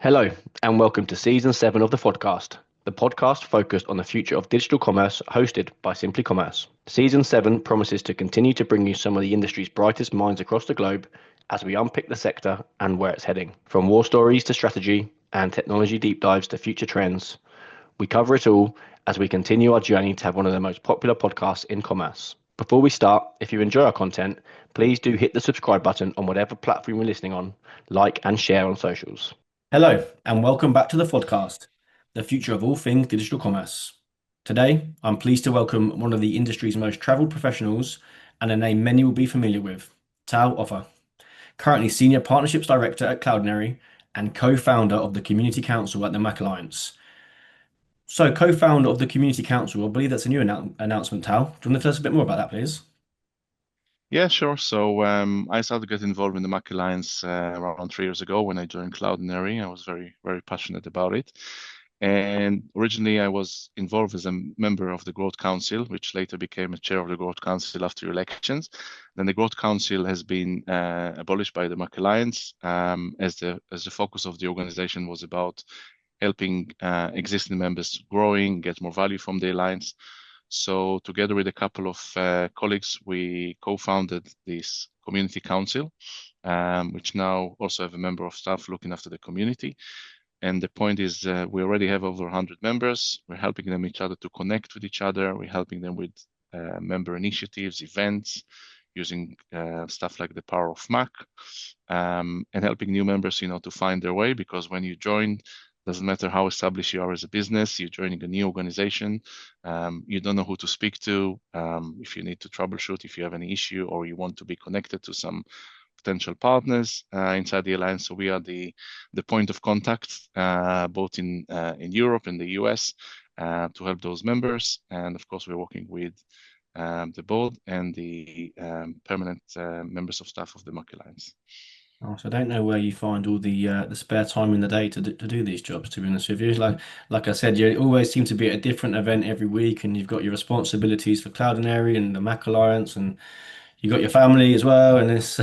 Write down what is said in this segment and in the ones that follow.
Hello, and welcome to Season 7 of the FODcast, the podcast focused on the future of digital commerce hosted by Simply Commerce. Season 7 promises to continue to bring you some of the industry's brightest minds across the globe as we unpick the sector and where it's heading. From war stories to strategy and technology deep dives to future trends, we cover it all as we continue our journey to have one of the most popular podcasts in commerce. Before we start, if you enjoy our content, please do hit the subscribe button on whatever platform you're listening on, like and share on socials. Hello, and welcome back to the FODcast, the future of all things digital commerce. Today, I'm pleased to welcome one of the industry's most traveled professionals and a name many will be familiar with, Tal Ofer, currently Senior Partnerships Director at Cloudinary and co-founder of the Community Council at the MACH Alliance. So, co-founder of the Community Council, I believe that's a new announcement, Tal. Do you want to tell us a bit more about that, please? Yeah, sure. So I started to get involved in the MACH Alliance around 3 years ago when I joined Cloudinary. I was very, very passionate about it. And originally, I was involved as a member of the Growth Council, which later became a chair of the Growth Council after elections. Then the Growth Council has been abolished by the MACH Alliance as the focus of the organization was about helping existing members growing, get more value from the alliance. So together with a couple of colleagues, we co-founded this community council, which now also have a member of staff looking after the community. And the point is we already have over 100 members. We're helping them each other to connect with each other. We're helping them with member initiatives, events, using stuff like the power of MACH, and helping new members, to find their way. Because when you join, doesn't matter how established you are as a business, you're joining a new organization, you don't know who to speak to, if you need to troubleshoot, if you have any issue, or you want to be connected to some potential partners inside the alliance. So we are the point of contact, both in Europe and the US, to help those members. And of course, we're working with the board and the permanent members of staff of the MACH Alliance. Oh, so I don't know where you find all the spare time in the day to do these jobs, to be honest with you. Like I said, you always seem to be at a different event every week, and you've got your responsibilities for Cloudinary and the Mac Alliance, and you got your family as well. And it's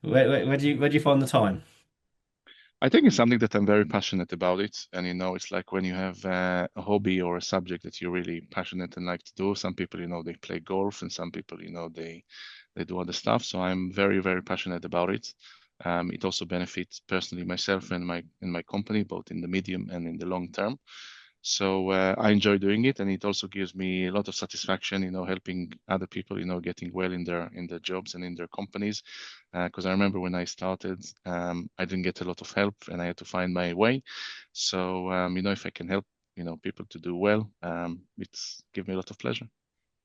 where do you find the time? I think it's something that I'm very passionate about it. And, it's like when you have a hobby or a subject that you're really passionate and like to do. Some people, they play golf, and some people, they do other stuff. So I'm very, very passionate about it. It also benefits personally myself and my company, both in the medium and in the long term. So I enjoy doing it, and it also gives me a lot of satisfaction, helping other people, getting well in their jobs and in their companies. Because I remember when I started, I didn't get a lot of help, and I had to find my way. So if I can help, people to do well, it's give me a lot of pleasure.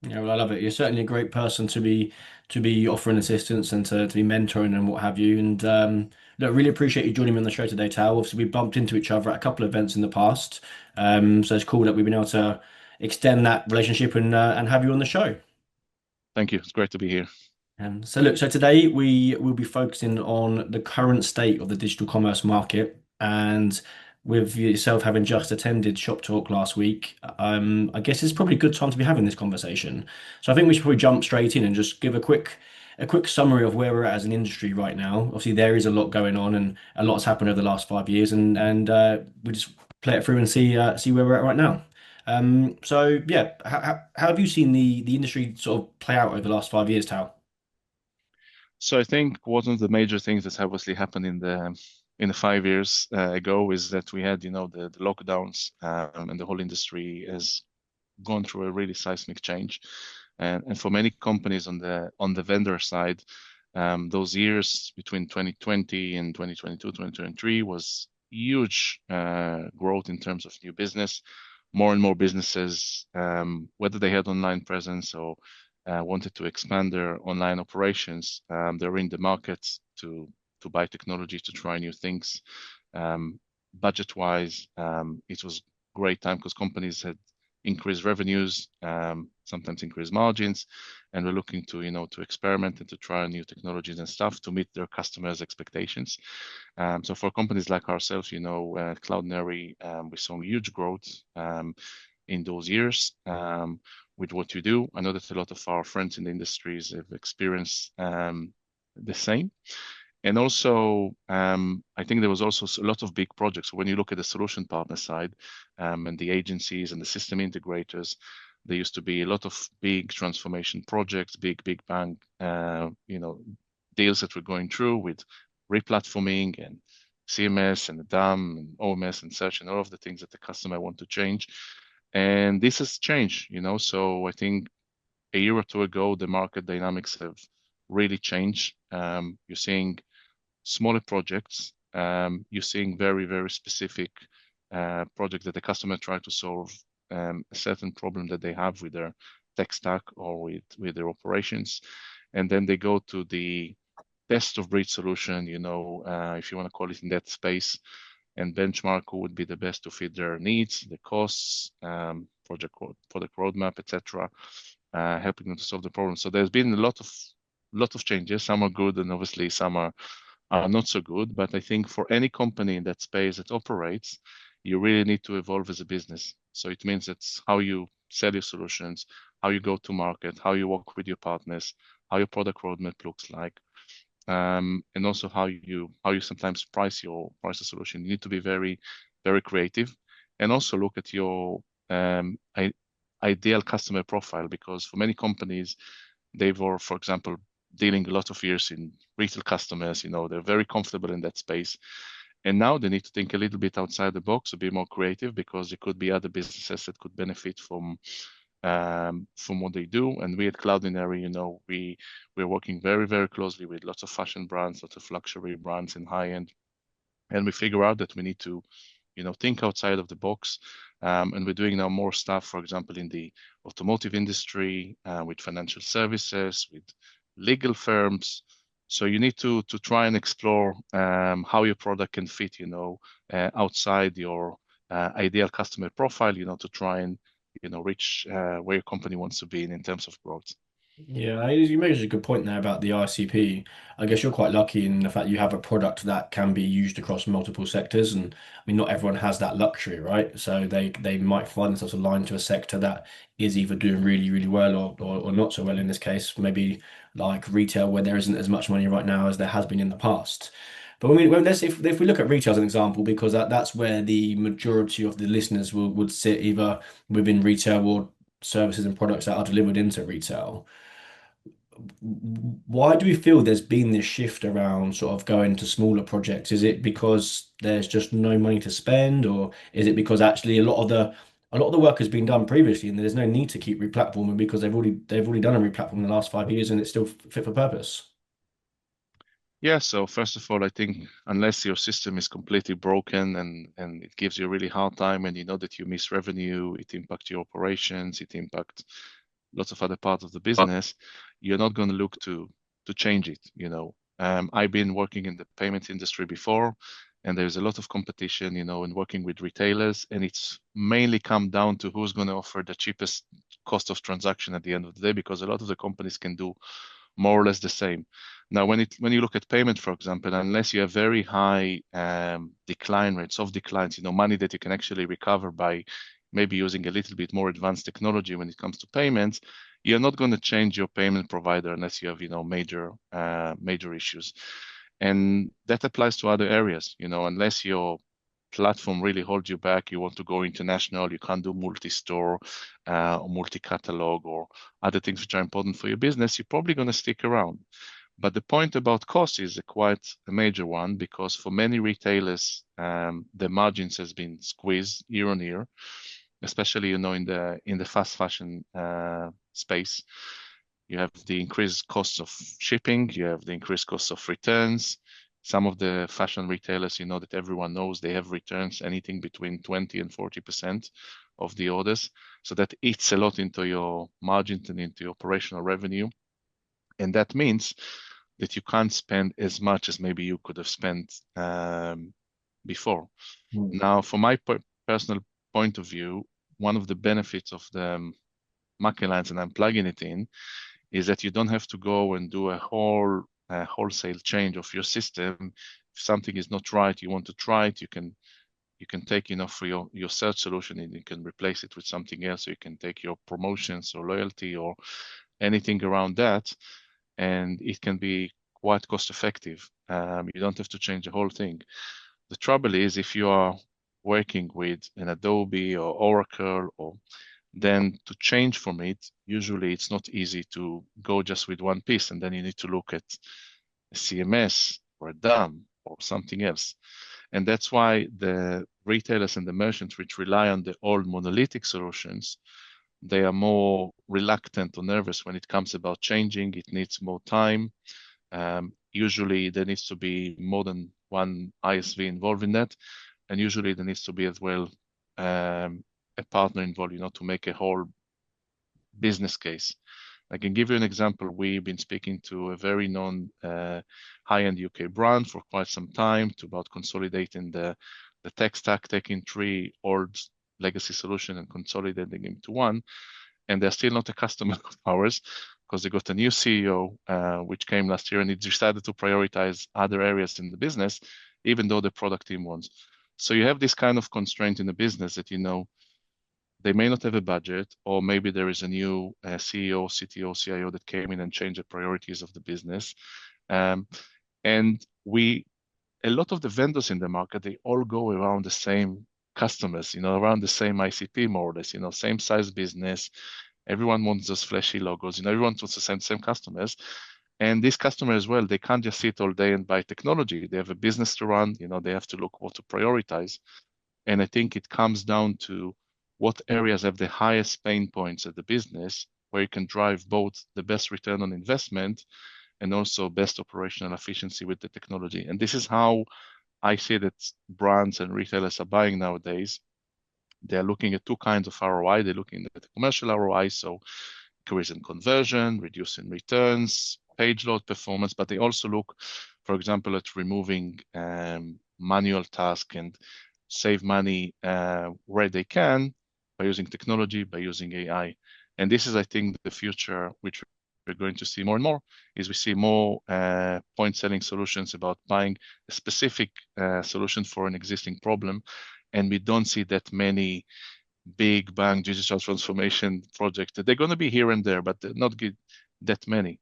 Yeah, well, I love it. You're certainly a great person to be offering assistance and to be mentoring and what have you. And look, really appreciate you joining me on the show today, Tal. Obviously, we bumped into each other at a couple of events in the past, so it's cool that we've been able to extend that relationship and have you on the show. Thank you. It's great to be here. So today we will be focusing on the current state of the digital commerce market, and with yourself having just attended Shop Talk last week, I guess it's probably a good time to be having this conversation. So I think we should probably jump straight in and just give a quick summary of where we're at as an industry right now. Obviously, there is a lot going on, and a lot's happened over the last 5 years, and we just play it through and see where we're at right now. So yeah, how have you seen the industry sort of play out over the last 5 years, Tal? So I think one of the major things that's obviously happened in the 5 years ago is that we had, the lockdowns, and the whole industry has gone through a really seismic change. And for many companies on the vendor side, those years between 2020 and 2022, 2023 was huge growth in terms of new business. More and more businesses, whether they had online presence or wanted to expand their online operations, they're in the market to buy technology, to try new things. Budget-wise, it was great time because companies had increased revenues, sometimes increased margins, and we're looking to experiment and to try new technologies and stuff to meet their customers' expectations. So for companies like ourselves, Cloudinary, we saw huge growth in those years with what you do. I know that a lot of our friends in the industries have experienced the same. And also, I think there was also a lot of big projects. When you look at the solution partner side, and the agencies and the system integrators, there used to be a lot of big transformation projects, big bang, deals that we're going through with replatforming and CMS and the DAM and OMS and such, and all of the things that the customer want to change. And this has changed, so I think a year or two ago, the market dynamics have really changed. You're seeing smaller projects. You're seeing very specific projects that the customer try to solve a certain problem that they have with their tech stack or with their operations. And then they go to the best of breed solution, if you want to call it in that space, and benchmark who would be the best to fit their needs, the costs, product roadmap, etc., helping them to solve the problem. So there's been a lot of changes. Some are good, and obviously some are not so good. But I think for any company in that space that operates, you really need to evolve as a business. So it means it's how you sell your solutions, how you go to market, how you work with your partners, how your product roadmap looks like, and also how you sometimes price a solution. You need to be very creative, and also look at your ideal customer profile, because for many companies, they were, for example, dealing a lot of years in retail customers. They're very comfortable in that space. And now they need to think a little bit outside the box, to be more creative, because there could be other businesses that could benefit from what they do. And we at Cloudinary, we're working very closely with lots of fashion brands, lots of luxury brands and high end. And we figure out that we need to, think outside of the box. And we're doing now more stuff, for example, in the automotive industry, with financial services, with legal firms. So you need to try and explore how your product can fit, outside your ideal customer profile, to try and reach where your company wants to be in terms of growth. Yeah, you made a good point there about the ICP. I guess you're quite lucky in the fact you have a product that can be used across multiple sectors, and I mean, not everyone has that luxury, right? So they might find themselves aligned to a sector that is either doing really well or not so well. In this case, maybe like retail, where there isn't as much money right now as there has been in the past. But if we look at retail as an example, because that's where the majority of the listeners would sit, either within retail or services and products that are delivered into retail. Why do we feel there's been this shift around sort of going to smaller projects? Is it because there's just no money to spend, or is it because actually a lot of the work has been done previously and there's no need to keep replatforming because they've already done a replatform in the last 5 years and it's still fit for purpose? Yeah, so first of all, I think unless your system is completely broken and it gives you a really hard time, and you know that you miss revenue, it impacts your operations, it impacts lots of other parts of the business, you're not going to look to change it. I've been working in the payments industry before, and there's a lot of competition, in working with retailers, and it's mainly come down to who's going to offer the cheapest cost of transaction at the end of the day, because a lot of the companies can do more or less the same. Now, when you look at payment, for example, unless you have very high decline rates of declines, money that you can actually recover by maybe using a little bit more advanced technology when it comes to payments, you're not going to change your payment provider unless you have, major issues. And that applies to other areas, unless your platform really holds you back, you want to go international, you can't do multi-store or multi-catalog or other things which are important for your business, you're probably going to stick around. But the point about cost is quite a major one, because for many retailers, the margins has been squeezed year on year, especially in the fast fashion space. You have the increased costs of shipping, you have the increased costs of returns. Some of the fashion retailers, that everyone knows, they have returns anything between 20 and 40% of the orders. So that eats a lot into your margins and into your operational revenue. And that means that you can't spend as much as maybe you could have spent before. Now, from my personal point of view, one of the benefits of the MACH Alliance, and I'm plugging it in, is that you don't have to go and do a wholesale change of your system. If something is not right, you want to try it, you can take, for your search solution, and you can replace it with something else. So you can take your promotions or loyalty or anything around that, and it can be quite cost effective. You don't have to change the whole thing. The trouble is if you are working with an Adobe or Oracle, or then to change from it, usually it's not easy to go just with one piece, and then you need to look at a CMS or a DAM or something else. And that's why the retailers and the merchants which rely on the old monolithic solutions, they are more reluctant or nervous when it comes about changing. It needs more time. Usually there needs to be more than one ISV involved in that. And usually there needs to be as well a partner involved, to make a whole business case. I can give you an example. We've been speaking to a very known high-end UK brand for quite some time about consolidating the tech stack, taking 3 old legacy solutions and consolidating into one. And they're still not a customer of ours because they got a new CEO, which came last year, and he decided to prioritize other areas in the business, even though the product team wants. So you have this kind of constraint in the business that, they may not have a budget, or maybe there is a new CEO, CTO, CIO that came in and changed the priorities of the business. And a lot of the vendors in the market, they all go around the same customers, around the same ICP more or less, same size business. Everyone wants those flashy logos, everyone wants the same customers. And these customers as well, they can't just sit all day and buy technology. They have a business to run, they have to look what to prioritize. And I think it comes down to what areas have the highest pain points at the business, where you can drive both the best return on investment and also best operational efficiency with the technology. And this is how I see that brands and retailers are buying nowadays. They're looking at 2 kinds of ROI. They're looking at the commercial ROI, so increase in conversion, reducing returns, page load performance, but they also look, for example, at removing manual tasks and save money where they can by using technology, by using AI. And this is, I think, the future, which we're going to see more and more, is we see more point selling solutions about buying a specific solution for an existing problem. And we don't see that many big bang digital transformation projects. They're going to be here and there, but they're not that many.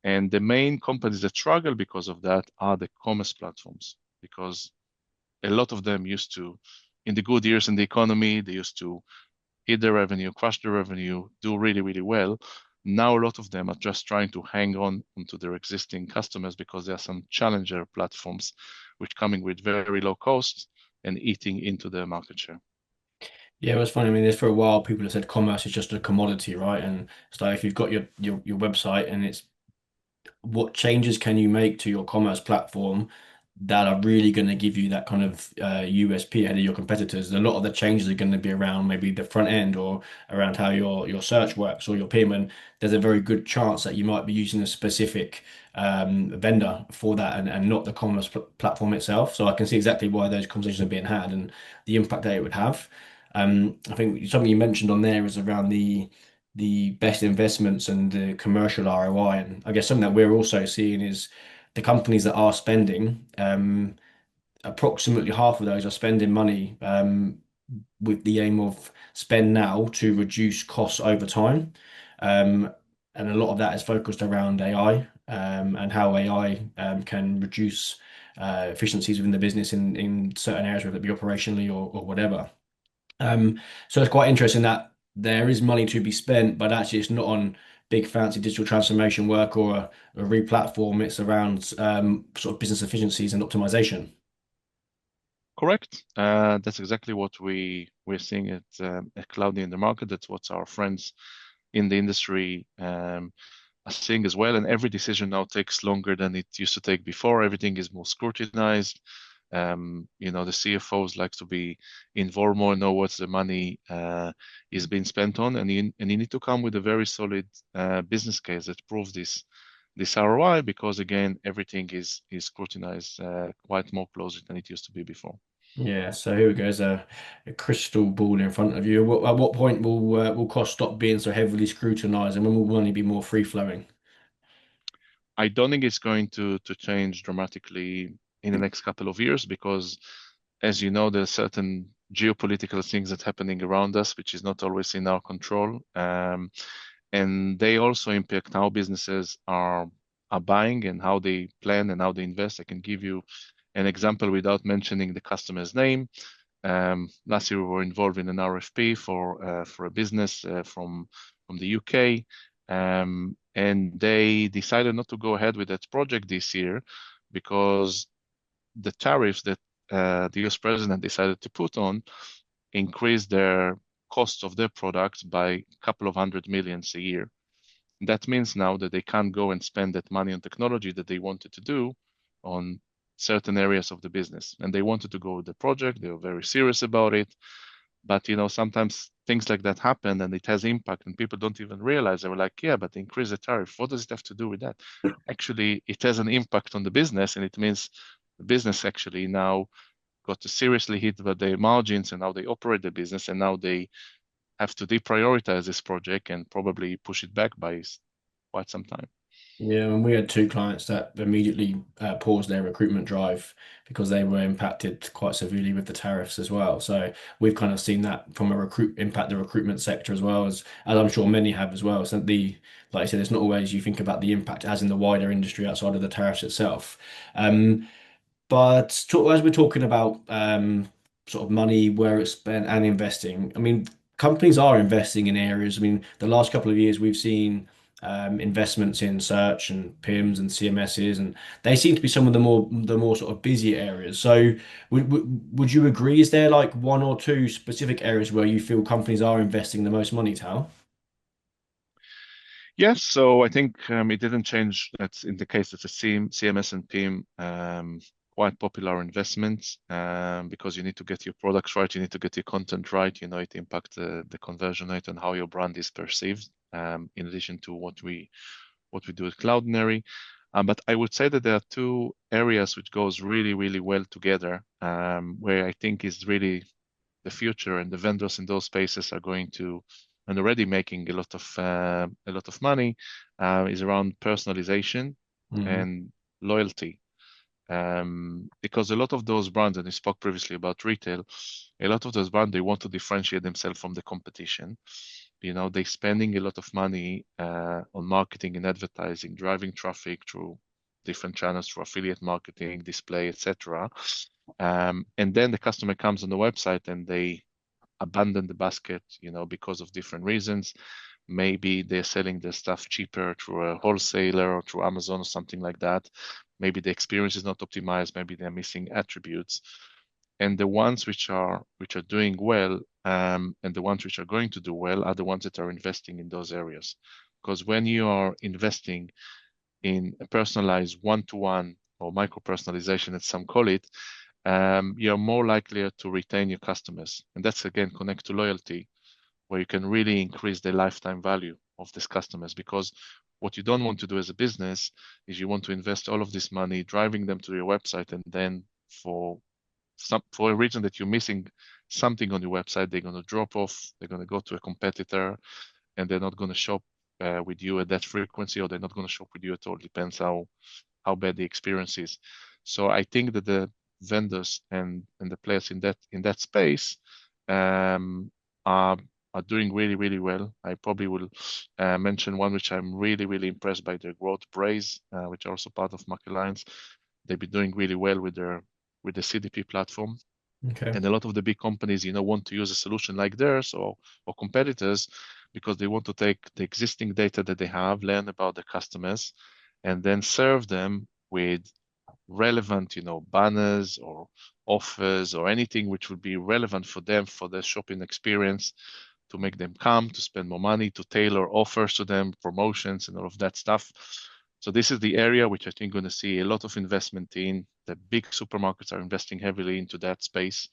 And the main companies that struggle because of that are the commerce platforms, because a lot of them used to, in the good years in the economy, they used to hit the revenue, crush the revenue, do really, really well. Now, a lot of them are just trying to hang on to their existing customers because there are some challenger platforms which coming with very low costs and eating into their market share. Yeah, it was funny. I mean, for a while, people have said commerce is just a commodity, right? And it's like if you've got your website and it's what changes can you make to your commerce platform that are really going to give you that kind of USP ahead of your competitors. A lot of the changes are going to be around maybe the front end or around how your search works or your PIM. And there's a very good chance that you might be using a specific vendor for that and not the commerce platform itself. So I can see exactly why those conversations are being had and the impact that it would have. I think something you mentioned on there is around the best investments and the commercial ROI. And I guess something that we're also seeing is the companies that are spending, approximately half of those are spending money with the aim of spend now to reduce costs over time. And a lot of that is focused around AI and how AI can reduce efficiencies within the business in certain areas, whether it be operationally or whatever. So it's quite interesting that there is money to be spent, but actually it's not on big fancy digital transformation work or a re-platform. It's around sort of business efficiencies and optimization. Correct. That's exactly what we're seeing at Cloudinary in the market. That's what our friends in the industry are seeing as well. And every decision now takes longer than it used to take before. Everything is more scrutinized. The CFOs like to be involved more, know what the money is being spent on, and you need to come with a very solid business case that proves this ROI, because again, everything is scrutinized quite more closely than it used to be before. Yeah, so here we go. There's a crystal ball in front of you. At what point will cost stop being so heavily scrutinized, and when will money be more free flowing? I don't think it's going to change dramatically in the next couple of years, because as you know, there are certain geopolitical things that are happening around us, which is not always in our control. And they also impact how businesses are are buying and how they plan and how they invest. I can give you an example without mentioning the customer's name. Last year, we were involved in an RFP for a business from the UK, and they decided not to go ahead with that project this year because the tariffs that the US president decided to put on increased their cost of their products by a couple of hundred millions a year. That means now that they can't go and spend that money on technology that they wanted to do on certain areas of the business. And they wanted to go with the project. They were very serious about it. But sometimes things like that happen and it has impact and people don't even realize. They were like, yeah, but increase the tariff. What does it have to do with that? Actually, it has an impact on the business, and it means the business actually now got to seriously hit with their margins and how they operate the business, and now they have to deprioritize this project and probably push it back by quite some time. Yeah, and we had two clients that immediately paused their recruitment drive because they were impacted quite severely with the tariffs as well. So we've kind of seen that from a impact the recruitment sector as well as I'm sure many have as well. So like I said, it's not always you think about the impact as in the wider industry outside of the tariffs itself. As we're talking about sort of money, where it's spent and investing, I mean, companies are investing in areas. I mean, the last couple of years we've seen investments in search and PIMs and CMSs, and they seem to be some of the more sort of busier areas. So would you agree? Is there like one or two specific areas where you feel companies are investing the most money, Tal? Yes, so I think it didn't change. That's in the case of the CMS and PIM, quite popular investments because you need to get your products right, you need to get your content right. It impacts the conversion rate and how your brand is perceived. In addition to what we do at Cloudinary, but I would say that there are two areas which goes really, really well together, where I think is really the future, and the vendors in those spaces are going to and already making a lot of money, is around personalization Mm. and loyalty. Because a lot of those brands, and we spoke previously about retail, a lot of those brands, they want to differentiate themselves from the competition. They're spending a lot of money on marketing and advertising, driving traffic through different channels, through affiliate marketing, display, etc. And then the customer comes on the website and they abandon the basket, because of different reasons. Maybe they're selling their stuff cheaper through a wholesaler or through Amazon or something like that. Maybe the experience is not optimized. Maybe they're missing attributes. And the ones which are doing well, and the ones which are going to do well, are the ones that are investing in those areas. Because when you are investing in a personalized one-to-one or micro-personalization, as some call it, you're more likely to retain your customers. And that's, again, connect to loyalty, where you can really increase the lifetime value of these customers. Because what you don't want to do as a business is you want to invest all of this money driving them to your website, and then for a reason that you're missing something on your website, they're going to drop off, they're going to go to a competitor, and they're not going to shop with you at that frequency, or they're not going to shop with you at all. Depends how bad the experience is. So I think that the vendors and the players in that space are doing really, really well. I probably will mention one which I'm really, really impressed by their growth. Braze, which are also part of MACH Alliance, they've been doing really well with the CDP platform. Okay. And a lot of the big companies, want to use a solution like theirs or competitors, because they want to take the existing data that they have, learn about the customers, and then serve them with relevant, banners or offers or anything which would be relevant for them, for their shopping experience, to make them come, to spend more money, to tailor offers to them, promotions and all of that stuff. So this is the area which I think going to see a lot of investment in. The big supermarkets are investing heavily into that space.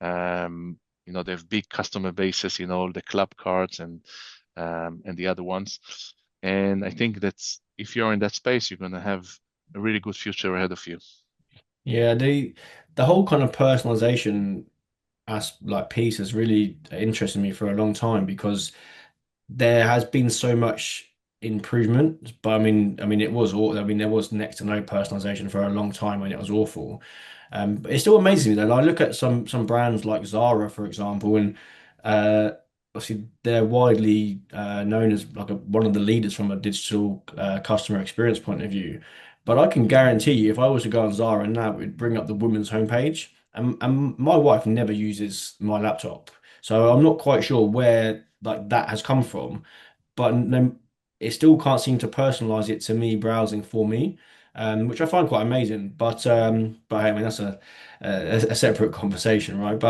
They have big customer bases, the club cards and the other ones. And I think that's, if you're in that space, you're going to have a really good future ahead of you. Yeah, the whole kind of personalization as like piece has really interested me for a long time because there has been so much improvement, but I mean, it was all. I mean, there was next to no personalization for a long time when it was awful. But it still amazes me though. I look at some brands like Zara, for example, and obviously they're widely known as like one of the leaders from a digital customer experience point of view. But I can guarantee you, if I was to go on Zara now, it would bring up the women's homepage, and my wife never uses my laptop, so I'm not quite sure where like that has come from. But then it still can't seem to personalize it to me browsing for me, which I find quite amazing. But I mean that's a separate conversation, right?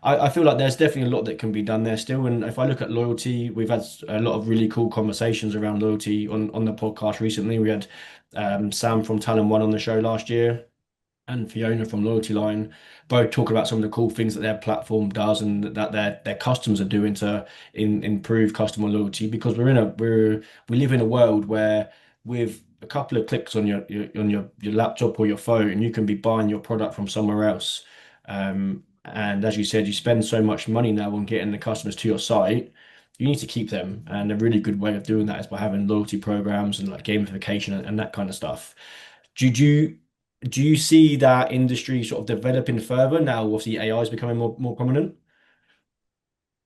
I feel like there's definitely a lot that can be done there still. And if I look at loyalty, we've had a lot of really cool conversations around loyalty on the podcast recently. We had Sam from Talent One on the show last year and Fiona from Loyalty Line both talk about some of the cool things that their platform does and that their customers are doing to improve customer loyalty, because we live in a world where with a couple of clicks on your laptop or your phone you can be buying your product from somewhere else. And as you said, you spend so much money now on getting the customers to your site. You need to keep them, and a really good way of doing that is by having loyalty programs and like gamification and that kind of stuff. Do you do you see that industry sort of developing further now? Obviously, AI is becoming more prominent.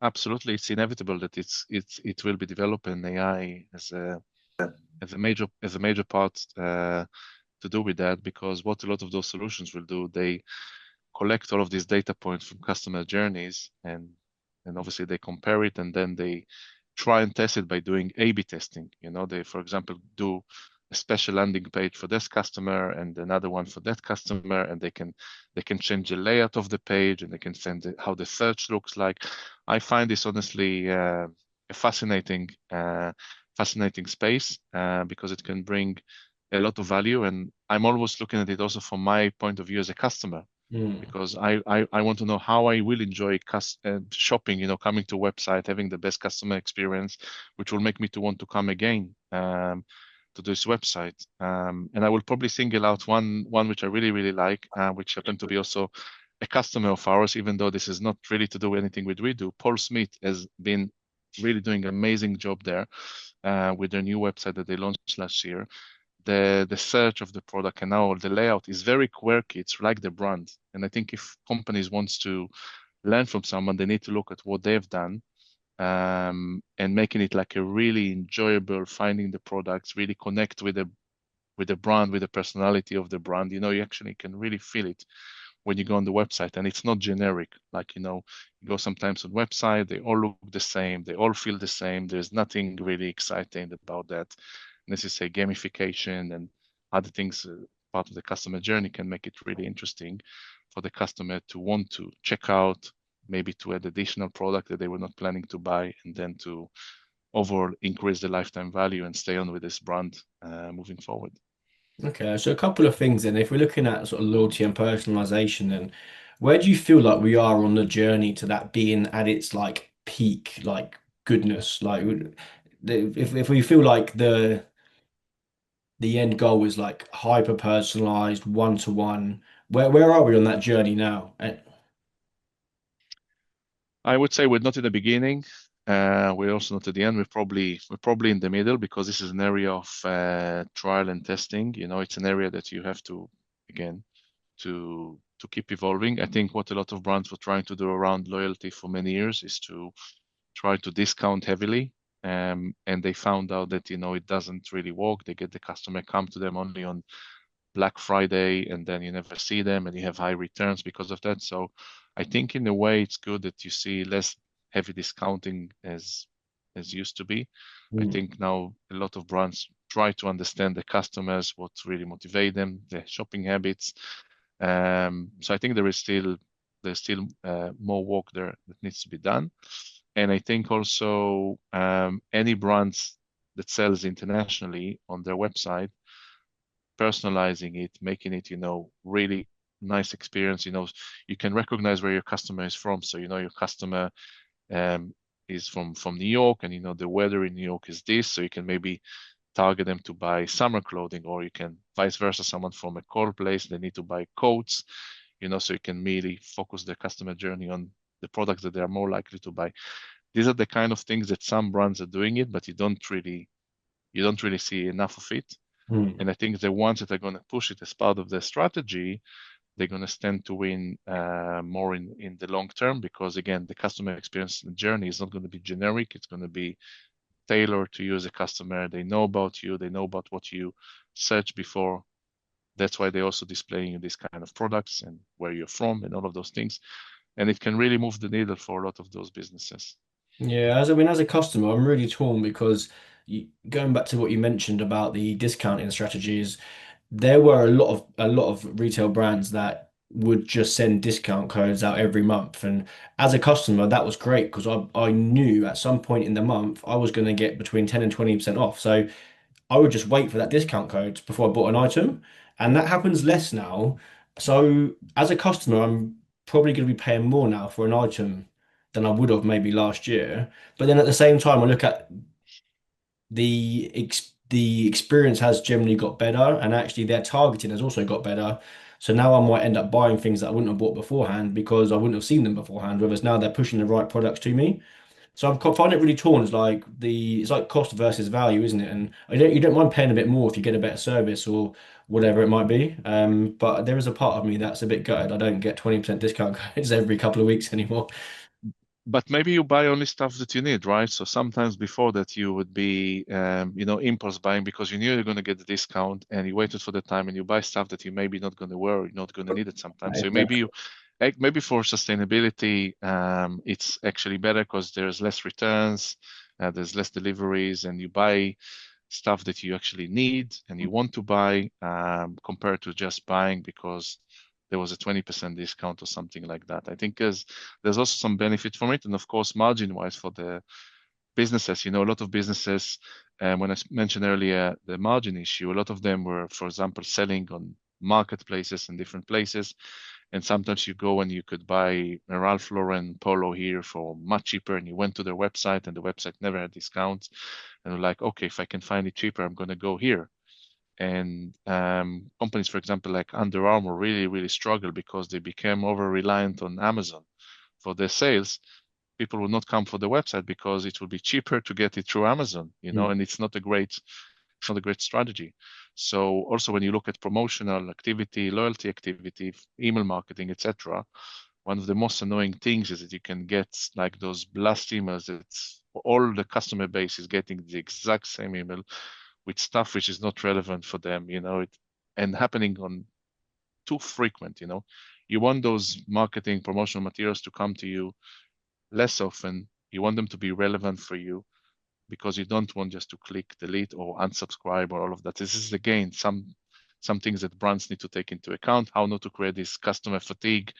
Absolutely, it's inevitable that it will be developing AI as a major part to do with that, because what a lot of those solutions will do, they collect all of these data points from customer journeys, and obviously they compare it, and then they try and test it by doing A/B testing. They, for example, do a special landing page for this customer and another one for that customer, and they can change the layout of the page, and they can send how the search looks like. I find this honestly a fascinating space because it can bring a lot of value, and I'm always looking at it also from my point of view as a customer, Mm. because I want to know how I will enjoy shopping, coming to a website, having the best customer experience, which will make me to want to come again to this website. And I will probably single out one which I really, really like, which happened to be also a customer of ours, even though this is not really to do anything with we do. Paul Smith has been really doing an amazing job there with their new website that they launched last year. The search of the product and now the layout is very quirky. It's like the brand. And I think if companies wants to learn from someone, they need to look at what they've done and making it like a really enjoyable, finding the products, really connect with the brand, with the personality of the brand. You actually can really feel it when you go on the website, and it's not generic. Like, you go sometimes on website, they all look the same, they all feel the same. There's nothing really exciting about that. And as you say, gamification and other things, part of the customer journey can make it really interesting for the customer to want to check out, maybe to add additional product that they were not planning to buy, and then to overall increase the lifetime value and stay on with this brand moving forward. Okay, so a couple of things then. If we're looking at sort of loyalty and personalization, then where do you feel like we are on the journey to that being at its like peak, like goodness? Like, if we feel like the end goal is like hyper personalized, one to one, where are we on that journey now? I would say we're not in the beginning. We're also not at the end. We're probably in the middle, because this is an area of trial and testing. It's an area that you have to, again, to keep evolving. I think what a lot of brands were trying to do around loyalty for many years is to try to discount heavily. And they found out that, it doesn't really work. They get the customer come to them only on Black Friday, and then you never see them, and you have high returns because of that. So I think in a way it's good that you see less heavy discounting as used to be. I Mm. think now a lot of brands try to understand the customers, what really motivate them, their shopping habits. So I think there's still more work there that needs to be done. And I think also any brands that sells internationally on their website, personalizing it, making it, really nice experience. You can recognize where your customer is from. So, your customer um, is from New York, and, the weather in New York is this. So you can maybe target them to buy summer clothing, or you can vice versa, someone from a cold place, they need to buy coats, so you can really focus the customer journey on the products that they are more likely to buy. These are the kind of things that some brands are doing it, but you don't really see enough of it. Mm. And I think the ones that are going to push it as part of their strategy they're going to stand to win more in the long term, because again, the customer experience journey is not going to be generic. It's going to be tailored to you as a customer. They know about you. They know about what you searched before. That's why they're also displaying these kind of products and where you're from and all of those things. And it can really move the needle for a lot of those businesses. Yeah, as a customer, I'm really torn because going back to what you mentioned about the discounting strategies, there were a lot of retail brands that would just send discount codes out every month. And as a customer, that was great because I knew at some point in the month I was going to get between 10 and 20% off. So I would just wait for that discount code before I bought an item. And that happens less now. So as a customer, I'm probably going to be paying more now for an item than I would have maybe last year. But then at the same time, I look at the experience has generally got better, and actually their targeting has also got better. So now I might end up buying things that I wouldn't have bought beforehand because I wouldn't have seen them beforehand. Whereas now they're pushing the right products to me. So I find it really torn. It's like cost versus value, isn't it? And you don't mind paying a bit more if you get a better service or whatever it might be. But there is a part of me that's a bit gutted. I don't get 20% discount codes every couple of weeks anymore. But maybe you buy only stuff that you need, right? So sometimes before that you would be, impulse buying because you knew you're going to get the discount, and you waited for the time and you buy stuff that you maybe not going to wear, or you're not going to need it sometimes. So Exactly. maybe for sustainability, it's actually better because there's less returns, there's less deliveries, and you buy stuff that you actually need and you want to buy, compared to just buying because there was a 20% discount or something like that. I think there's also some benefit from it. And of course, margin wise for the businesses, a lot of businesses, when I mentioned earlier the margin issue, a lot of them were, for example, selling on marketplaces and different places. And sometimes you go and you could buy a Ralph Lauren polo here for much cheaper, and you went to their website and the website never had discounts. And you're like, okay, if I can find it cheaper, I'm going to go here. And companies, for example, like Under Armour really, really struggle because they became over reliant on Amazon for their sales. People will not come for the website because it will be cheaper to get it through Amazon, and it's not a great strategy. So also when you look at promotional activity, loyalty activity, email marketing, etc., one of the most annoying things is that you can get like those blast emails that all the customer base is getting the exact same email with stuff which is not relevant for them, and happening on too frequent. You want those marketing promotional materials to come to you less often. You want them to be relevant for you because you don't want just to click delete or unsubscribe or all of that. This is again some things that brands need to take into account, how not to create this customer fatigue,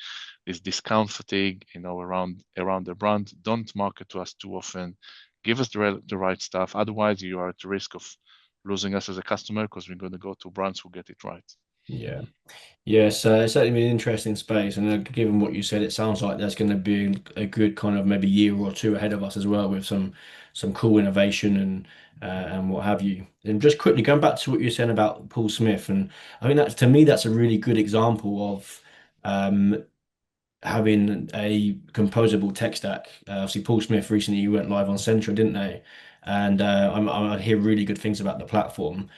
this discount fatigue, around the brand. Don't market to us too often. Give us the right stuff. Otherwise, you are at the risk of losing us as a customer because we're going to go to brands who get it right. Yeah. Yes, it's certainly been an interesting space, and given what you said, it sounds like there's going to be a good kind of maybe year or two ahead of us as well with some cool innovation and what have you. And just quickly going back to what you were saying about Paul Smith, and I think that's to me that's a really good example of um, having a composable tech stack. Obviously, Paul Smith recently went live on Centra, didn't they? And I hear really good things about the platform.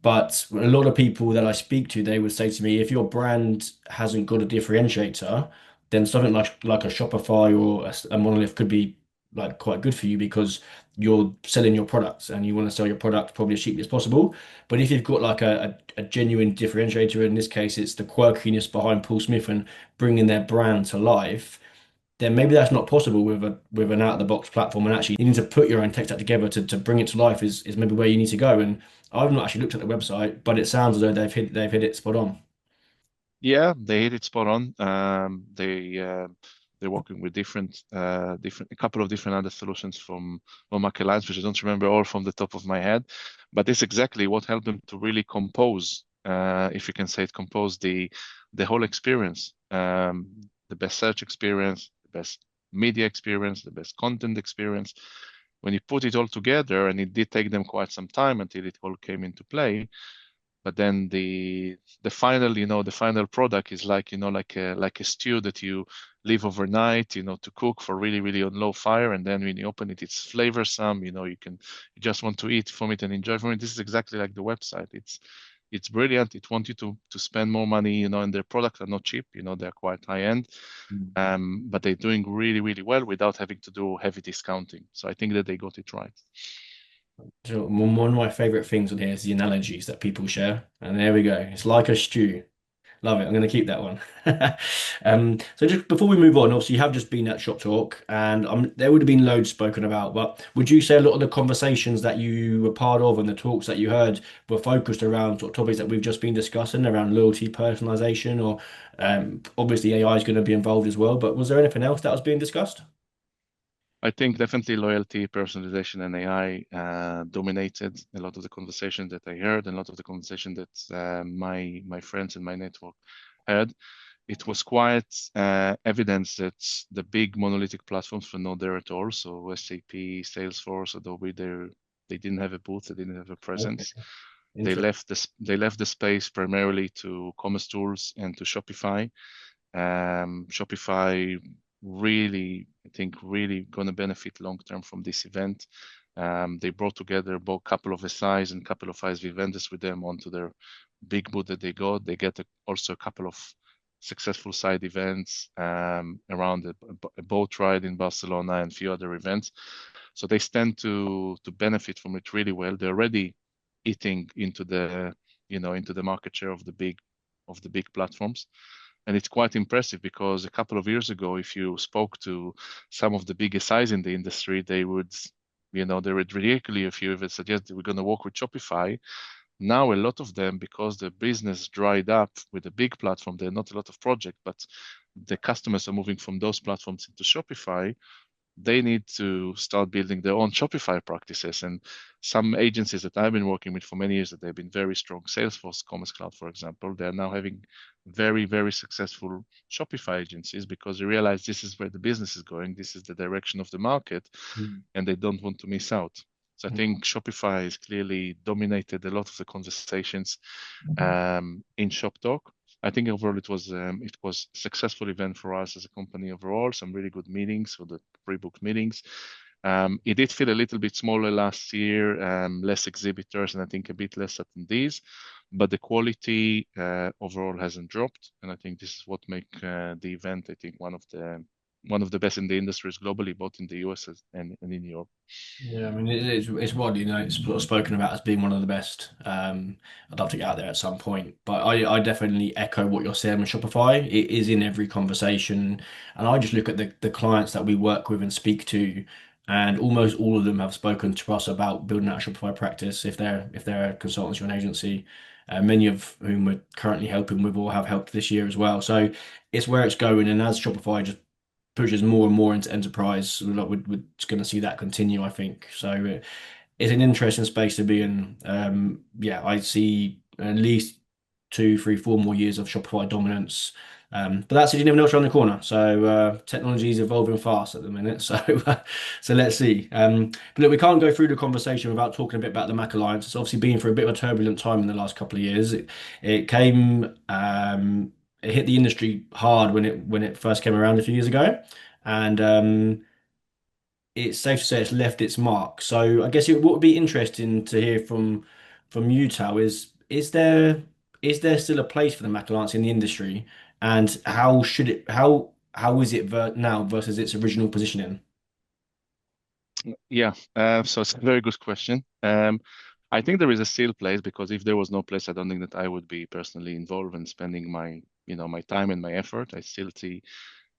But a lot of people that I speak to, they would say to me, if your brand hasn't got a differentiator, then something like a Shopify or a Monolith could be like quite good for you because you're selling your products and you want to sell your product probably as cheaply as possible. But if you've got like a genuine differentiator, in this case, it's the quirkiness behind Paul Smith and bringing their brand to life, then maybe that's not possible with an out of the box platform. And actually, you need to put your own tech stack together to bring it to life is maybe where you need to go. And I've not actually looked at the website, but it sounds as though they've hit it spot on. Yeah, they hit it spot on. They're working with a couple of different other solutions from MACH Alliance, which I don't remember all from the top of my head, but it's exactly what helped them to really compose, if you can say it, compose the whole experience, the best search experience, the best media experience, the best content experience. When you put it all together, and it did take them quite some time until it all came into play, but then the final product is like a stew that you leave overnight, to cook for really, really on low fire, and then when you open it, it's flavorsome. You just want to eat from it and enjoy from it. This is exactly like the website. it's brilliant. It wants you to spend more money, and their products are not cheap. They're quite high end, but they're doing really, really well without having to do heavy discounting. So I think that they got it right. So one of my favorite things on here is the analogies that people share. And there we go. It's like a stew. Love it. I'm going to keep that one. So just before we move on, obviously you have just been at Shop Talk, and there would have been loads spoken about. But would you say a lot of the conversations that you were part of and the talks that you heard were focused around sort of topics that we've just been discussing around loyalty, personalization, or obviously AI is going to be involved as well. But was there anything else that was being discussed? I think definitely loyalty, personalization, and AI dominated a lot of the conversation that I heard, and a lot of the conversation that my friends in my network had. It was quite evidence that the big monolithic platforms were not there at all. So SAP, Salesforce, Adobe, they didn't have a booth, they didn't have a Okay. presence. They Interesting. left the space primarily to commerce tools and to Shopify. Shopify really, I think, really going to benefit long term from this event. They brought together both couple of SIs and couple of ISV vendors with them onto their big booth that they got. They get also a couple of successful side events around a boat ride in Barcelona and a few other events. So they stand to benefit from it really well. They're already eating into the market share of the big platforms. And it's quite impressive because a couple of years ago, if you spoke to some of the biggest size in the industry, they would ridicule you if you ever suggest we're going to work with Shopify. Now, a lot of them, because the business dried up with a big platform, there are not a lot of projects, but the customers are moving from those platforms into Shopify. They need to start building their own Shopify practices. And some agencies that I've been working with for many years, that they've been very strong, Salesforce, Commerce Cloud, for example, they're now having very, very successful Shopify agencies because they realize this is where the business is going, this is the direction of the market, and they don't want to miss out. So I think Shopify has clearly dominated a lot of the conversations in Shop Talk. I think overall it was a successful event for us as a company overall. Some really good meetings for the pre-booked meetings. It did feel a little bit smaller last year, less exhibitors, and I think a bit less attendees. But the quality overall hasn't dropped, and I think this is what make the event, I think, one of the best in the industries globally, both in the US and in Europe. Yeah, I mean, it's widely it's sort of spoken about as being one of the best. I'd love to get out there at some point, but I definitely echo what you're saying with Shopify. It is in every conversation, and I just look at the clients that we work with and speak to, and almost all of them have spoken to us about building out a Shopify practice if they're a consultancy or an agency. Many of whom we're currently helping with or have helped this year as well. So it's where it's going, and as Shopify just pushes more and more into enterprise, we're going to see that continue, I think. So it's an interesting space to be in. Yeah, I see at least 2, 3, 4 more years of Shopify dominance. But that's it. You never know what's around the corner. So technology is evolving fast at the minute. So so let's see. But look, we can't go through the conversation without talking a bit about the MACH Alliance. It's obviously been through a bit of a turbulent time in the last couple of years. It came. It hit the industry hard when it first came around a few years ago, and it's safe to say it's left its mark. So I guess what would be interesting to hear from you, Tal, is there still a place for the MACH Alliance in the industry, and how is it now versus its original positioning? Yeah, so it's a very good question. I think there is a still place because if there was no place, I don't think that I would be personally involved in spending my time and my effort. I still see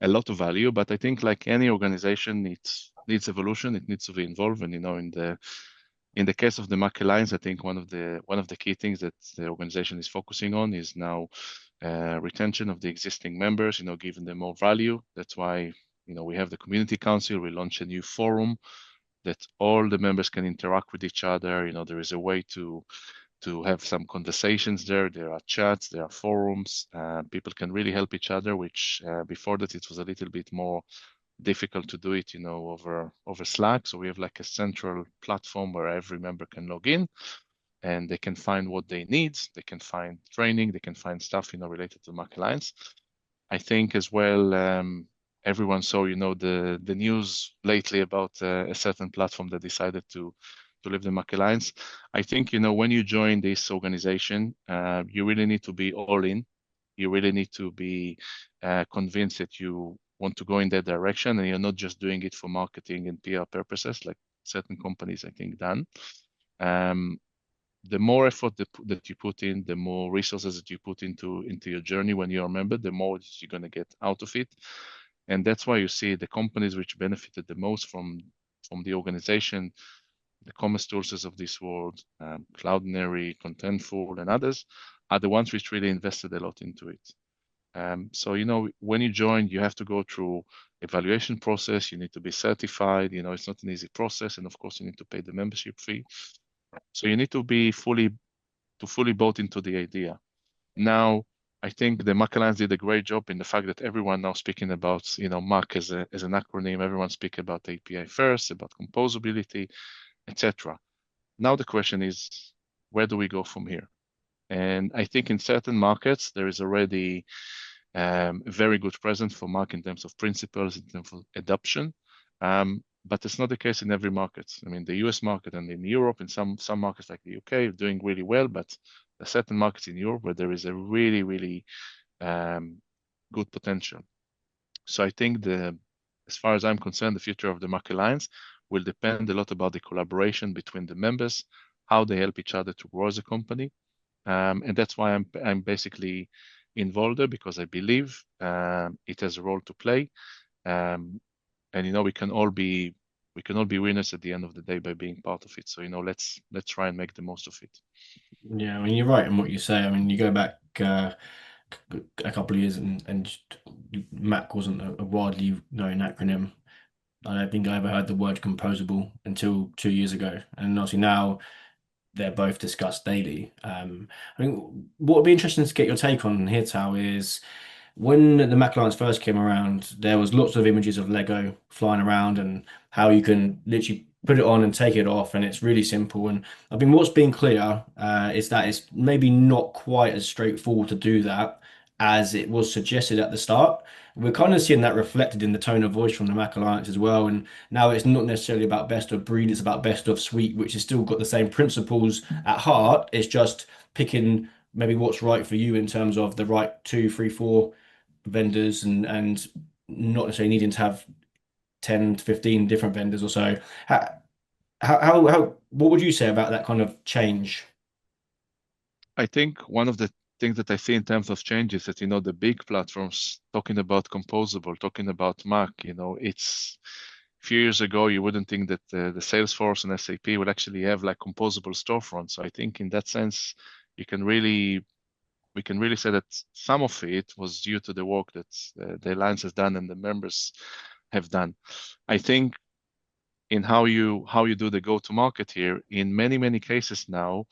a lot of value, but I think like any organization needs evolution. It needs to be involved, and in the case of the MACH Alliance, I think one of the key things that the organization is focusing on is now retention of the existing members. Giving them more value. That's why we have the community council. We launched a new forum that all the members can interact with each other. There is a way to have some conversations there. There are chats, there are forums. People can really help each other, which before that it was a little bit more difficult to do it, over Slack. So we have like a central platform where every member can log in and they can find what they need. They can find training, they can find stuff, related to MACH Alliance. I think as well, everyone saw, the news lately about a certain platform that decided to leave the MACH Alliance. I think, when you join this organization, you really need to be all in. You really need to be convinced that you want to go in that direction, and you're not just doing it for marketing and PR purposes, like certain companies, I think, done. The more effort that you put in, the more resources that you put into your journey when you're a member, the more you're going to get out of it. And that's why you see the companies which benefited the most from the organization, the commerce tools of this world, Cloudinary, Contentful, and others, are the ones which really invested a lot into it. So, when you join, you have to go through evaluation process. You need to be certified. It's not an easy process. And of course, you need to pay the membership fee. So you need to be fully bought into the idea. Now, I think the MACH Alliance did a great job in the fact that everyone now speaking about, MACH as an acronym. Everyone speak about API first, about composability, etc. Now the question is, where do we go from here? And I think in certain markets, there is already a very good presence for MACH in terms of principles, in terms of adoption. But it's not the case in every market. I mean, the US market and in Europe, in some markets like the UK, are doing really well, but there are certain markets in Europe where there is a really, really good potential. So I think as far as I'm concerned, the future of the MACH Alliance will depend a lot about the collaboration between the members, how they help each other to grow as a company. And that's why I'm basically involved there, because I believe it has a role to play. And we can all be winners at the end of the day by being part of it. So let's try and make the most of it. Yeah, I mean, you're right in what you say. I mean, you go back a couple of years and MACH wasn't a widely known acronym. I don't think I ever heard the word composable until 2 years ago. And obviously now they're both discussed daily. I mean, what would be interesting to get your take on here, Tal, is when the MACH Alliance first came around, there was lots of images of Lego flying around and how you can literally put it on and take it off, and it's really simple. And I mean, what's been clear is that it's maybe not quite as straightforward to do that as it was suggested at the start. We're kind of seeing that reflected in the tone of voice from the MACH Alliance as well. And now it's not necessarily about best of breed, it's about best of suite, which has still got the same principles at heart. It's just picking maybe what's right for you in terms of the right 2, 3, 4 vendors and not necessarily needing to have 10 to 15 different vendors or so. What would you say about that kind of change? I think one of the things that I see in terms of change is that, the big platforms talking about composable, talking about MACH, it's a few years ago, you wouldn't think that the Salesforce and SAP would actually have like composable storefronts. So I think in that sense, we can really say that some of it was due to the work that the Alliance has done and the members have done. I think in how you do the go-to-market here, in many, many cases now,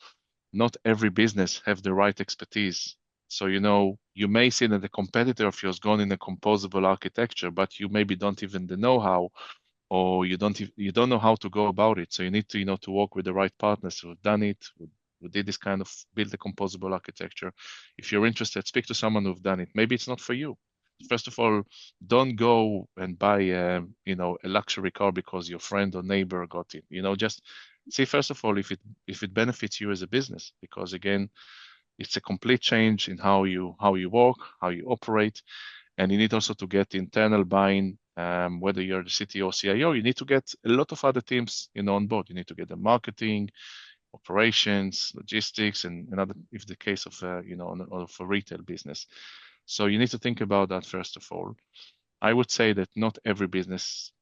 not every business have the right expertise. So, you may see that the competitor of yours gone in a composable architecture, but you maybe don't even know how, or you don't know how to go about it. So you need to, to work with the right partners who have done it, who did this kind of build a composable architecture. If you're interested, speak to someone who've done it. Maybe it's not for you. First of all, don't go and buy, a luxury car because your friend or neighbor got it. Just see first of all if it benefits you as a business, because again, it's a complete change in how you work, how you operate, and you need also to get internal buy-in. Whether you're the CTO or CIO, you need to get a lot of other teams, on board. You need to get the marketing, operations, logistics, and other, if the case of of a retail business. So you need to think about that first of all. I would say that not every business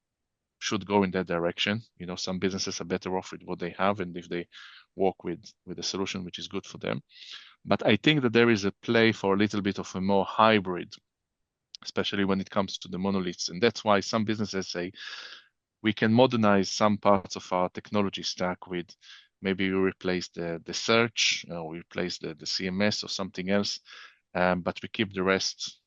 should go in that direction. Some businesses are better off with what they have, and if they work with a solution which is good for them. But I think that there is a play for a little bit of a more hybrid, especially when it comes to the monoliths. And that's why some businesses say we can modernize some parts of our technology stack with maybe we replace the search, or we replace the CMS or something else, but we keep the rest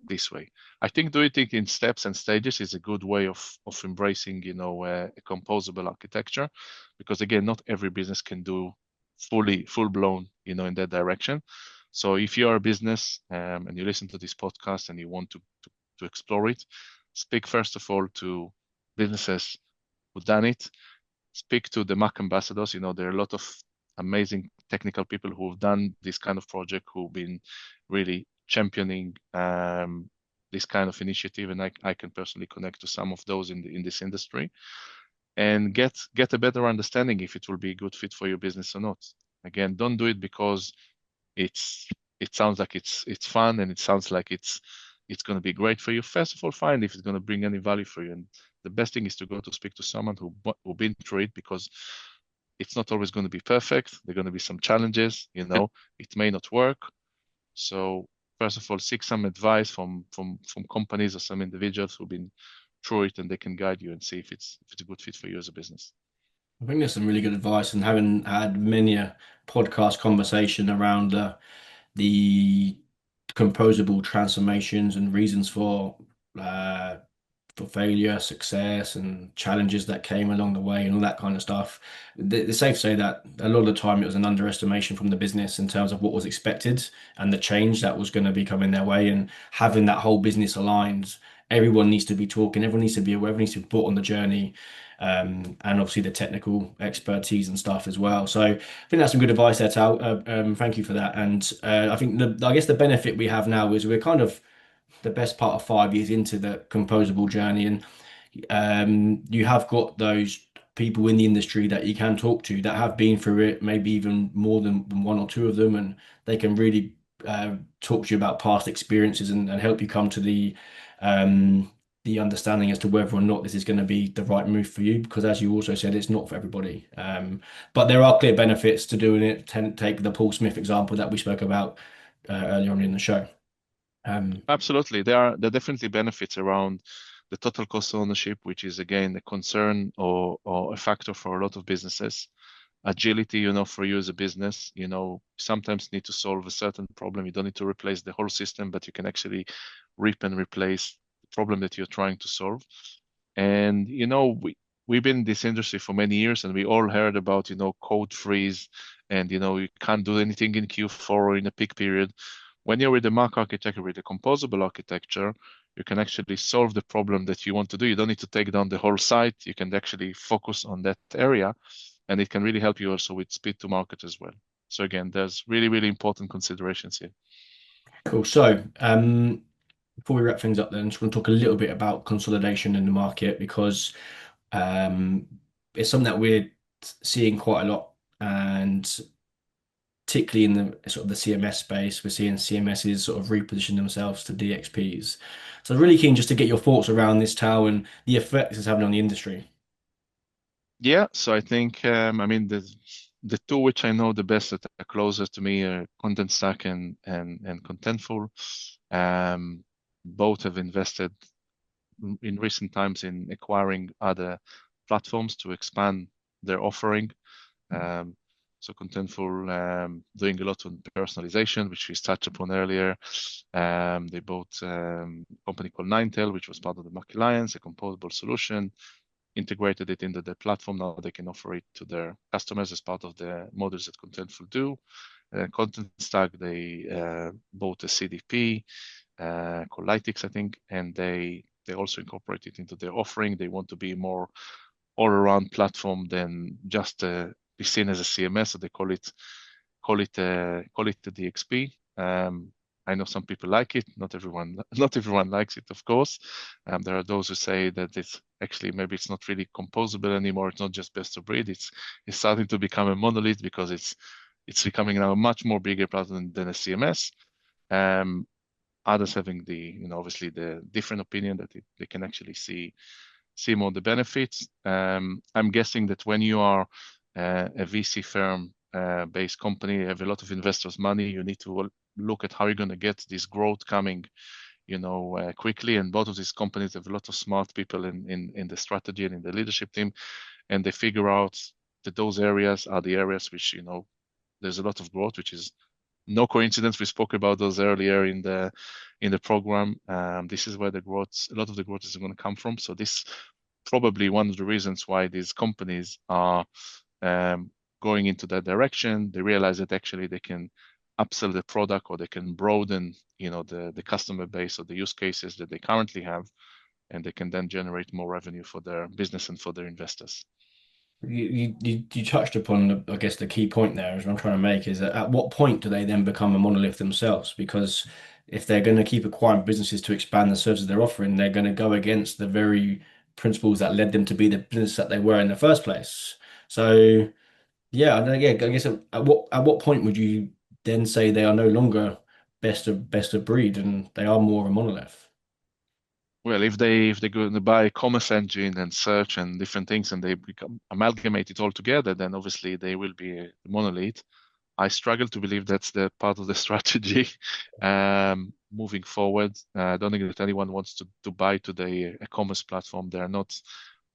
this way. I think doing it in steps and stages is a good way of embracing, a composable architecture, because again, not every business can do full blown, in that direction. So if you are a business and you listen to this podcast and you want to explore it, speak first of all to businesses who've done it, speak to the MACH ambassadors. There are a lot of amazing technical people who have done this kind of project, who've been really championing this kind of initiative, and I can personally connect to some of those in this industry, and get a better understanding if it will be a good fit for your business or not. Again, don't do it because it sounds like it's fun and it sounds like it's going to be great for you. First of all, find if it's going to bring any value for you. And the best thing is to go to speak to someone who been through it, because it's not always going to be perfect. There are going to be some challenges, it may not work. So first of all, seek some advice from companies or some individuals who've been through it, and they can guide you and see if it's a good fit for you as a business. I think there's some really good advice, and having had many a podcast conversation around the composable transformations and reasons uh, for failure, success, and challenges that came along the way, and all that kind of stuff. It's safe to say that a lot of the time it was an underestimation from the business in terms of what was expected and the change that was going to be coming their way, and having that whole business aligned. Everyone needs to be talking, everyone needs to be aware, everyone needs to be brought on the journey, and obviously the technical expertise and stuff as well. So I think that's some good advice there, Tal. Thank you for that. And I think I guess the benefit we have now is we're kind of the best part of 5 years into the composable journey, and you have got those people in the industry that you can talk to that have been through it, maybe even more than one or two of them, and they can really talk to you about past experiences and help you come to the understanding as to whether or not this is going to be the right move for you. Because as you also said, it's not for everybody. But there are clear benefits to doing it. Take the Paul Smith example that we spoke about earlier on in the show. Absolutely. There are definitely benefits around the total cost of ownership, which is again a concern or a factor for a lot of businesses. Agility, for you as a business, sometimes need to solve a certain problem. You don't need to replace the whole system, but you can actually rip and replace the problem that you're trying to solve. And we've been in this industry for many years, and we all heard about code freeze, and you can't do anything in Q4 or in a peak period. When you're with the MACH architecture, with the composable architecture, you can actually solve the problem that you want to do. You don't need to take down the whole site. You can actually focus on that area, and it can really help you also with speed to market as well. So again, there's really, really important considerations here. Cool. So, before we wrap things up, then, I just want to talk a little bit about consolidation in the market, because it's something that we're seeing quite a lot, and particularly in the sort of the CMS space, we're seeing CMSs sort of reposition themselves to DXPs. So, really keen just to get your thoughts around this, Tal, and the effects it's having on the industry. Yeah, so I think the two which I know the best that are closest to me are Content Stack and Contentful. Both have invested in recent times in acquiring other platforms to expand their offering. So Contentful doing a lot on personalisation, which we touched upon earlier. They bought a company called Nintel, which was part of the MACH Alliance, a composable solution, integrated it into their platform. Now they can offer it to their customers as part of the models that Contentful do. Content Stack, they bought a CDP called Lytix, I think, and they also incorporate it into their offering. They want to be more all-around platform than just be seen as a CMS, so they call it the DXP. I know some people like it. Not everyone likes it, of course. There are those who say that it's actually maybe it's not really composable anymore. It's not just best of breed. It's starting to become a monolith because it's becoming now a much more bigger platform than a CMS. Others having obviously the different opinion that they can actually see more the benefits. I'm guessing that when you are a VC firm based company, you have a lot of investors' money, you need to look at how you're going to get this growth coming, quickly. And both of these companies have a lot of smart people in the strategy and in the leadership team, and they figure out that those areas are the areas which there's a lot of growth, which is no coincidence. We spoke about those earlier in the program. This is where a lot of the growth is going to come from. So this probably one of the reasons why these companies are going into that direction. They realize that actually they can upsell the product, or they can broaden, the customer base or the use cases that they currently have, and they can then generate more revenue for their business and for their investors. You touched upon I guess the key point there is what I'm trying to make is that at what point do they then become a monolith themselves? Because if they're going to keep acquiring businesses to expand the services they're offering, they're going to go against the very principles that led them to be the business that they were in the first place. So yeah, I guess at what point would you then say they are no longer best of breed and they are more of a monolith? Well, if they're going to buy commerce engine and search and different things, and they become amalgamate it all together, then obviously they will be a monolith. I struggle to believe that's the part of the strategy moving forward. I don't think that anyone wants to buy today a commerce platform. There are not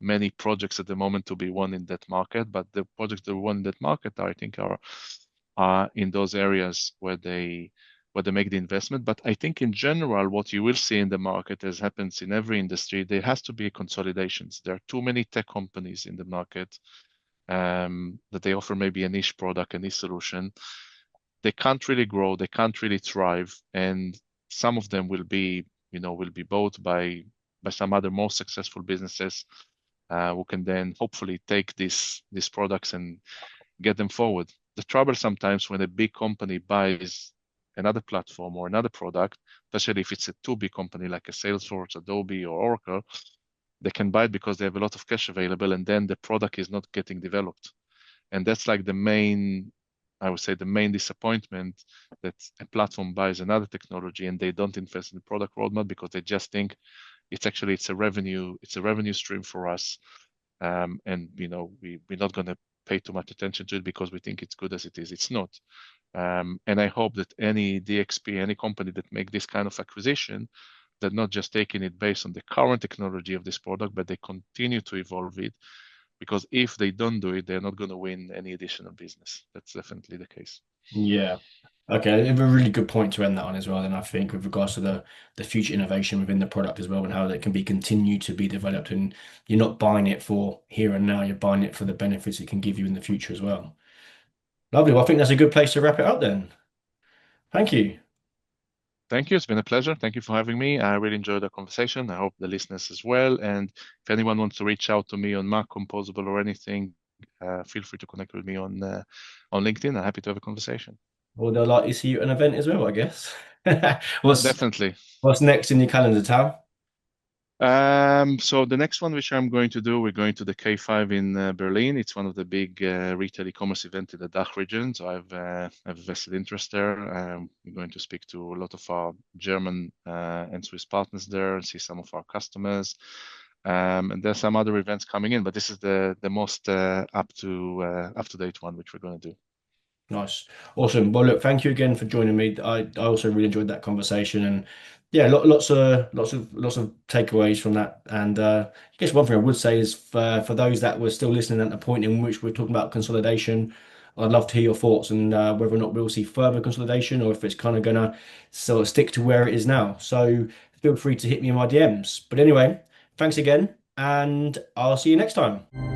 many projects at the moment to be won in that market, but the projects that won in that market are, I think, are in those areas where they make the investment. But I think in general, what you will see in the market, as happens in every industry, there has to be consolidations. There are too many tech companies in the market that they offer maybe a niche product, a niche solution. They can't really grow, they can't really thrive, and some of them will be, will be bought by some other more successful businesses who can then hopefully take these products and get them forward. The trouble sometimes when a big company buys another platform or another product, especially if it's a too big company like a Salesforce, Adobe, or Oracle, they can buy it because they have a lot of cash available, and then the product is not getting developed. And that's like I would say, the main disappointment, that a platform buys another technology and they don't invest in the product roadmap because they just think it's a revenue stream for us, and we're not going to pay too much attention to it because we think it's good as it is. It's not. And I hope that any DXP, any company that make this kind of acquisition, they're not just taking it based on the current technology of this product, but they continue to evolve it. Because if they don't do it, they're not going to win any additional business. That's definitely the case. Yeah. Okay, a really good point to end that on as well. Then I think with regards to the future innovation within the product as well and how that can be continued to be developed, and you're not buying it for here and now, you're buying it for the benefits it can give you in the future as well. Lovely. Well, I think that's a good place to wrap it up then. Thank you. Thank you. It's been a pleasure. Thank you for having me. I really enjoyed the conversation. I hope the listeners as well. And if anyone wants to reach out to me on MACH, Composable, or anything, feel free to connect with me on LinkedIn. I'm happy to have a conversation. Well, they'll likely see you at an event as well, I guess. What's Definitely. what's next in your calendar, Tal? So the next one, which I'm going to do, we're going to the K5 in Berlin. It's one of the big retail e-commerce events in the DACH region. So I've vested interest there. We're going to speak to a lot of our German and Swiss partners there and see some of our customers. And there's some other events coming in, but this is the most up to date one, which we're going to do. Nice. Awesome. Well, look, thank you again for joining me. I also really enjoyed that conversation, and yeah, lots of takeaways from that. And I guess one thing I would say is for those that were still listening at the point in which we're talking about consolidation, I'd love to hear your thoughts and whether or not we'll see further consolidation or if it's kind of gonna sort of stick to where it is now. So feel free to hit me in my DMs. But anyway, thanks again, and I'll see you next time.